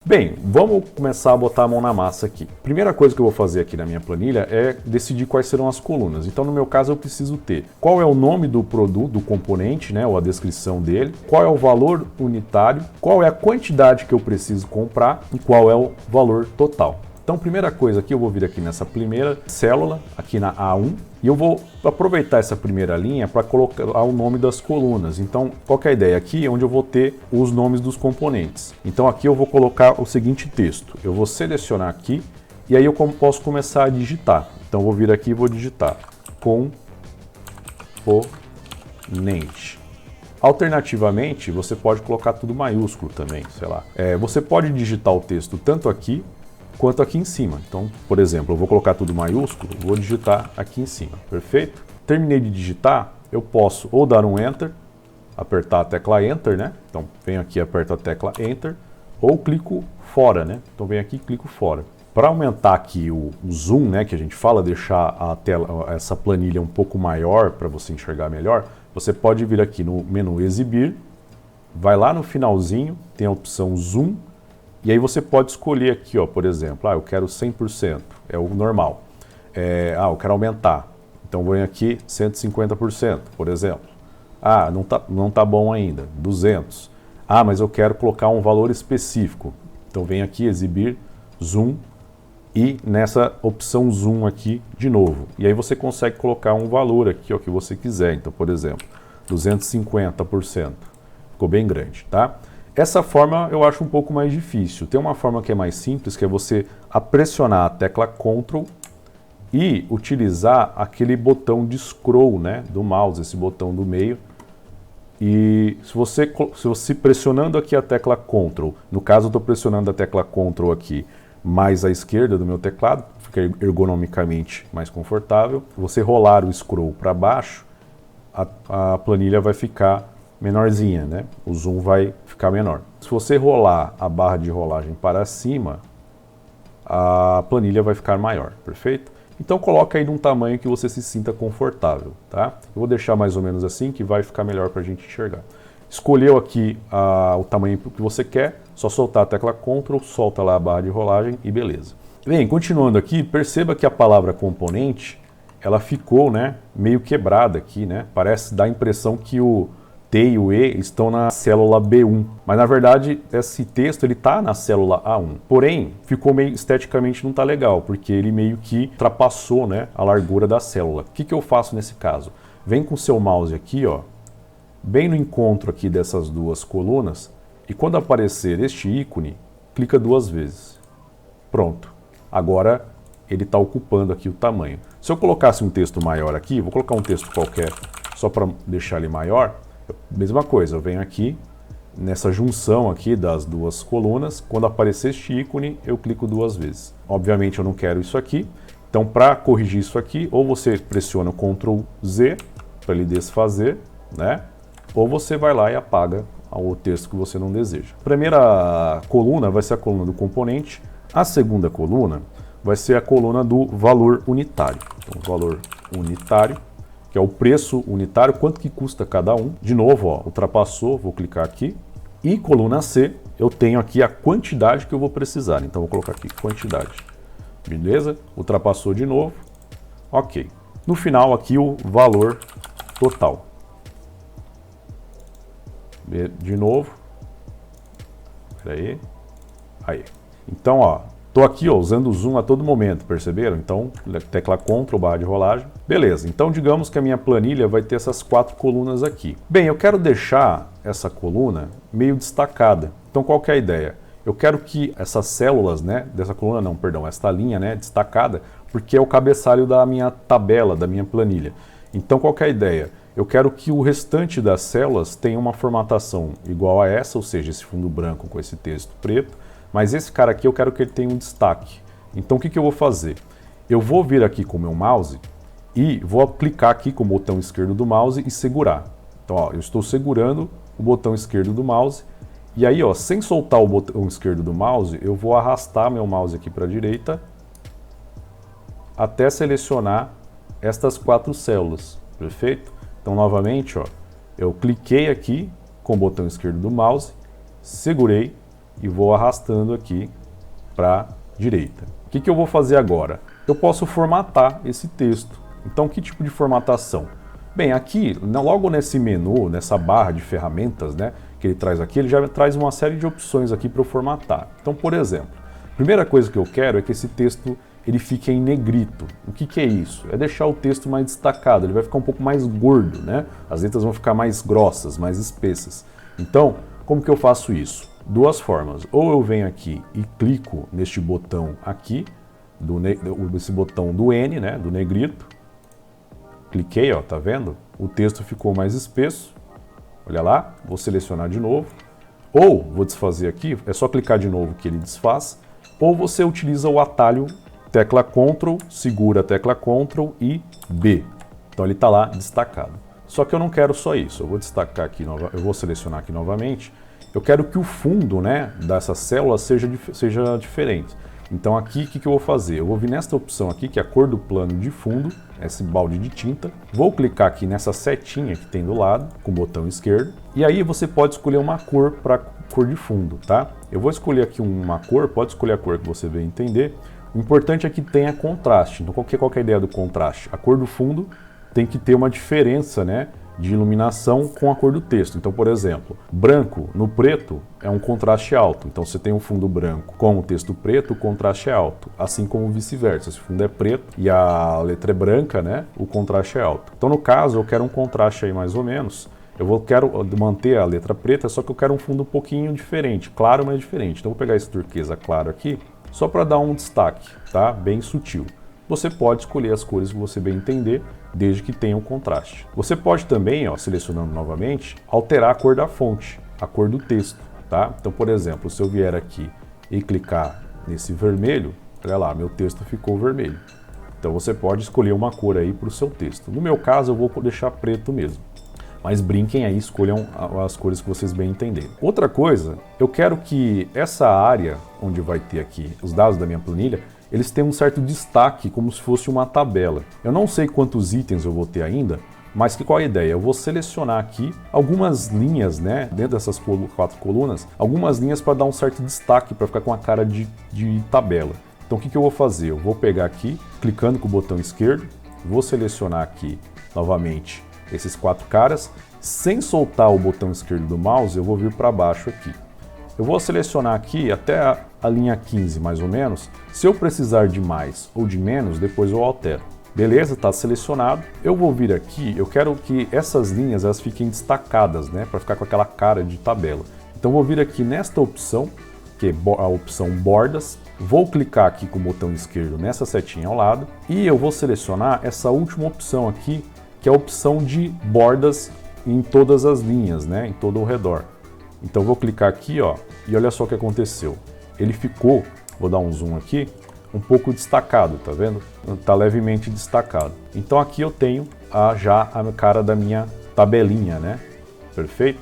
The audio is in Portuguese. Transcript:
Bem, vamos começar a botar a mão na massa aqui. Primeira coisa que eu vou fazer aqui na minha planilha é decidir quais serão as colunas. Então, no meu caso, eu preciso ter qual é o nome do produto, do componente, né, ou a descrição dele, qual é o valor unitário, qual é a quantidade que eu preciso comprar e qual é o valor total. Então, primeira coisa aqui, eu vou vir aqui nessa primeira célula, aqui na A1, e eu vou aproveitar essa primeira linha para colocar o nome das colunas. Então, qual que é a ideia? Aqui é onde eu vou ter os nomes dos componentes. Então, aqui eu vou colocar o seguinte texto. Eu vou selecionar aqui e aí eu posso começar a digitar. Então, eu vou vir aqui e vou digitar componente. Alternativamente, você pode colocar tudo maiúsculo também, sei lá. Você pode digitar o texto tanto aqui quanto aqui em cima. Então, por exemplo, eu vou colocar tudo maiúsculo, vou digitar aqui em cima, perfeito? Terminei de digitar, eu posso ou dar um Enter, apertar a tecla Enter, né? Então, venho aqui, aperto a tecla Enter, ou clico fora, né? Então, venho aqui e clico fora. Para aumentar aqui o zoom, né, que a gente fala, deixar a tela, essa planilha um pouco maior para você enxergar melhor, você pode vir aqui no menu Exibir, vai lá no finalzinho, tem a opção Zoom, e aí você pode escolher aqui, ó, por exemplo, eu quero 100%, é o normal. Eu quero aumentar, então venho aqui 150%, por exemplo. Não tá bom ainda, 200. Mas eu quero colocar um valor específico. Então venho aqui, exibir, zoom, e nessa opção zoom aqui de novo. E aí você consegue colocar um valor aqui, ó, que você quiser. Então, por exemplo, 250%. Ficou bem grande, tá? Essa forma eu acho um pouco mais difícil. Tem uma forma que é mais simples, que é você pressionar a tecla Ctrl e utilizar aquele botão de scroll, né, do mouse, esse botão do meio. E se você pressionando aqui a tecla Ctrl, no caso eu estou pressionando a tecla Ctrl aqui mais à esquerda do meu teclado, fica ergonomicamente mais confortável. Você rolar o scroll para baixo, a planilha vai ficar menorzinha, né? O zoom vai ficar menor. Se você rolar a barra de rolagem para cima, a planilha vai ficar maior, perfeito? Então coloca aí num tamanho que você se sinta confortável, tá? Eu vou deixar mais ou menos assim, que vai ficar melhor para a gente enxergar. Escolheu aqui o tamanho que você quer, só soltar a tecla Ctrl, solta lá a barra de rolagem e beleza. Bem, continuando aqui, perceba que a palavra componente, ela ficou, né, meio quebrada aqui, né? Parece dar a impressão que o T e o E estão na célula B1, mas na verdade esse texto ele está na célula A1. Porém, ficou meio esteticamente não está legal, porque ele meio que ultrapassou, né, a largura da célula. O que eu faço nesse caso? Vem com o seu mouse aqui, ó, bem no encontro aqui dessas duas colunas, e quando aparecer este ícone, clica 2 vezes. Pronto. Agora ele está ocupando aqui o tamanho. Se eu colocasse um texto maior aqui, vou colocar um texto qualquer só para deixar ele maior. Mesma coisa, eu venho aqui, nessa junção aqui das duas colunas, quando aparecer este ícone, eu clico 2 vezes. Obviamente eu não quero isso aqui, então para corrigir isso aqui, ou você pressiona o Ctrl Z para ele desfazer, né? Ou você vai lá e apaga o texto que você não deseja. A primeira coluna vai ser a coluna do componente, a segunda coluna vai ser a coluna do valor unitário. Então, valor unitário, que é o preço unitário, quanto que custa cada um. De novo, ó, ultrapassou, vou clicar aqui. E coluna C, eu tenho aqui a quantidade que eu vou precisar. Então, vou colocar aqui quantidade. Beleza? Ultrapassou de novo. Ok. No final aqui, o valor total. De novo. Espera aí. Então, ó, tô aqui, ó, usando o zoom a todo momento, perceberam? Então, tecla Ctrl, barra de rolagem. Beleza, então digamos que a minha planilha vai ter essas 4 colunas aqui. Bem, eu quero deixar essa coluna meio destacada. Então, qual que é a ideia? Eu quero que essas células, né, dessa coluna não, perdão, esta linha, né, destacada, porque é o cabeçalho da minha tabela, da minha planilha. Então, qual que é a ideia? Eu quero que o restante das células tenha uma formatação igual a essa, ou seja, esse fundo branco com esse texto preto, mas esse cara aqui eu quero que ele tenha um destaque. Então o que eu vou fazer? Eu vou vir aqui com o meu mouse e vou clicar aqui com o botão esquerdo do mouse e segurar. Então, ó, eu estou segurando o botão esquerdo do mouse e aí, ó, sem soltar o botão esquerdo do mouse, eu vou arrastar meu mouse aqui para a direita até selecionar estas 4 células, perfeito? Então, novamente, ó, eu cliquei aqui com o botão esquerdo do mouse, segurei e vou arrastando aqui para a direita. O que eu vou fazer agora? Eu posso formatar esse texto. Então, que tipo de formatação? Bem, aqui, logo nesse menu, nessa barra de ferramentas, né, que ele traz aqui, ele já traz uma série de opções aqui para eu formatar. Então, por exemplo, a primeira coisa que eu quero é que esse texto ele fique em negrito. O que é isso? É deixar o texto mais destacado, ele vai ficar um pouco mais gordo, né? As letras vão ficar mais grossas, mais espessas. Então, como que eu faço isso? Duas formas. Ou eu venho aqui e clico neste botão aqui, esse botão do N, né, do negrito. Cliquei, ó, tá vendo? O texto ficou mais espesso. Olha lá, vou selecionar de novo. Ou, vou desfazer aqui, é só clicar de novo que ele desfaz. Ou você utiliza o atalho tecla Ctrl, segura a tecla Ctrl e B. Então ele está lá destacado. Só que eu não quero só isso. Eu vou destacar aqui, eu vou selecionar aqui novamente. Eu quero que o fundo, né, dessa célula seja diferente. Então aqui, o que eu vou fazer? Eu vou vir nesta opção aqui, que é a cor do plano de fundo, esse balde de tinta. Vou clicar aqui nessa setinha que tem do lado, com o botão esquerdo. E aí você pode escolher uma cor para cor de fundo, tá? Eu vou escolher aqui uma cor, pode escolher a cor que você bem entender. O importante é que tenha contraste. Então, qual que é a ideia do contraste? A cor do fundo tem que ter uma diferença, né, de iluminação com a cor do texto. Então, por exemplo, branco no preto é um contraste alto. Então, você tem um fundo branco com o texto preto, o contraste é alto. Assim como vice-versa. Se o fundo é preto e a letra é branca, né, o contraste é alto. Então, no caso, eu quero um contraste aí mais ou menos. Quero manter a letra preta, só que eu quero um fundo um pouquinho diferente, claro, mas diferente. Então, eu vou pegar esse turquesa claro aqui, só para dar um destaque, tá? Bem sutil. Você pode escolher as cores que você bem entender, desde que tenha um contraste. Você pode também, ó, selecionando novamente, alterar a cor da fonte, a cor do texto, tá? Então, por exemplo, se eu vier aqui e clicar nesse vermelho, olha lá, meu texto ficou vermelho. Então, você pode escolher uma cor aí para o seu texto. No meu caso, eu vou deixar preto mesmo. Mas brinquem aí, escolham as cores que vocês bem entenderem. Outra coisa, eu quero que essa área, onde vai ter aqui os dados da minha planilha, eles tenham um certo destaque, como se fosse uma tabela. Eu não sei quantos itens eu vou ter ainda, mas qual é a ideia? Eu vou selecionar aqui algumas linhas, né, dentro dessas 4 colunas, algumas linhas para dar um certo destaque, para ficar com a cara de tabela. Então o que eu vou fazer? Eu vou pegar aqui, clicando com o botão esquerdo, vou selecionar aqui novamente esses 4 caras, sem soltar o botão esquerdo do mouse, eu vou vir para baixo aqui. Eu vou selecionar aqui até a linha 15, mais ou menos. Se eu precisar de mais ou de menos, depois eu altero. Beleza, está selecionado. Eu vou vir aqui, eu quero que essas linhas elas fiquem destacadas, né, para ficar com aquela cara de tabela. Então vou vir aqui nesta opção, que é a opção bordas. Vou clicar aqui com o botão esquerdo nessa setinha ao lado e eu vou selecionar essa última opção aqui, que é a opção de bordas em todas as linhas, né, em todo o redor. Então vou clicar aqui, ó, e olha só o que aconteceu. Ele ficou, vou dar um zoom aqui, um pouco destacado, tá vendo? Tá levemente destacado. Então aqui eu tenho já a cara da minha tabelinha, né? Perfeito?